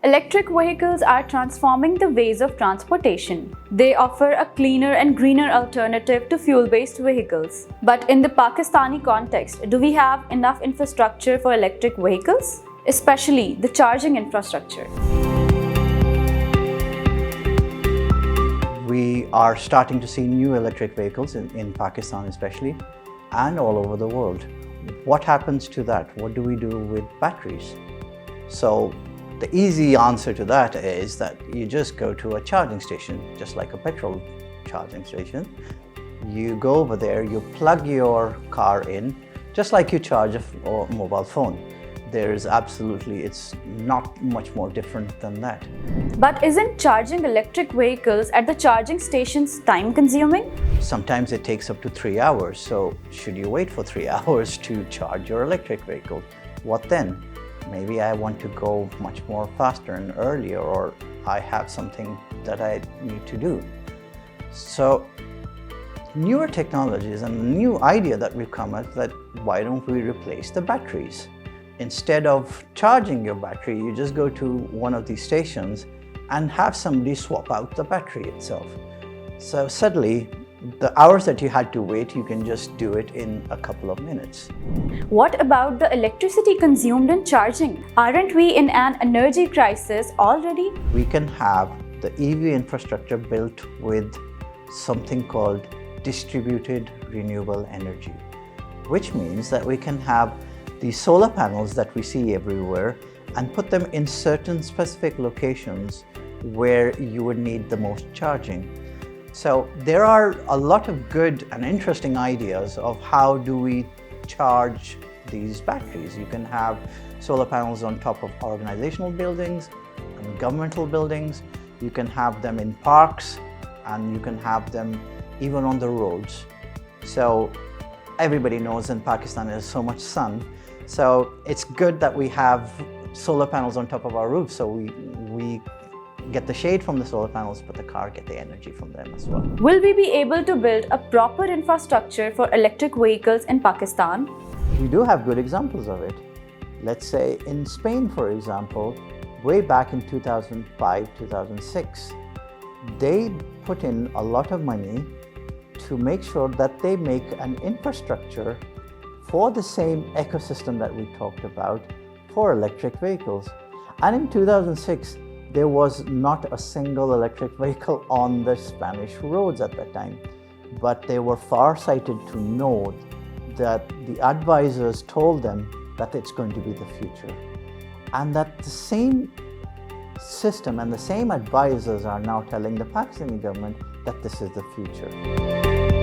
Electric vehicles are transforming the ways of transportation. They offer a cleaner and greener alternative to fuel-based vehicles. But in the Pakistani context, do we have enough infrastructure for electric vehicles? Especially the charging infrastructure. We are starting to see new electric vehicles in Pakistan especially, and all over the world. What happens to that? What do we do with batteries? So the easy answer to that is that you just go to a charging station, just like a petrol charging station. You go over there, you plug your car in, just like you charge a mobile phone. It's not much more different than that. But isn't charging electric vehicles at the charging stations time consuming? Sometimes it takes up to 3 hours. So should you wait for 3 hours to charge your electric vehicle? What then? Maybe I want to go much more faster and earlier, or I have something that I need to do. So newer technologies and the new idea that we've come up, that why don't we replace the batteries? Instead of charging your battery, you just go to one of these stations and have somebody swap out the battery itself. So suddenly, the hours that you had to wait, you can just do it in a couple of minutes. What about the electricity consumed in charging? Aren't we in an energy crisis already? We can have the EV infrastructure built with something called distributed renewable energy, which means that we can have these solar panels that we see everywhere and put them in certain specific locations where you would need the most charging. So there are a lot of good and interesting ideas of how do we charge these batteries. You can have solar panels on top of organizational buildings and governmental buildings. You can have them in parks, and you can have them even on the roads. So everybody knows in Pakistan there's so much sun. So it's good that we have solar panels on top of our roofs, so we get the shade from the solar panels, but the car get the energy from them as well. Will we be able to build a proper infrastructure for electric vehicles in Pakistan? We do have good examples of it. Let's say in Spain, for example, way back in 2005, 2006, they put in a lot of money to make sure that they make an infrastructure for the same ecosystem that we talked about for electric vehicles. And in 2006, there was not a single electric vehicle on the Spanish roads at that time. But they were far-sighted to know that the advisors told them that it's going to be the future. And that the same system and the same advisors are now telling the Pakistani government that this is the future.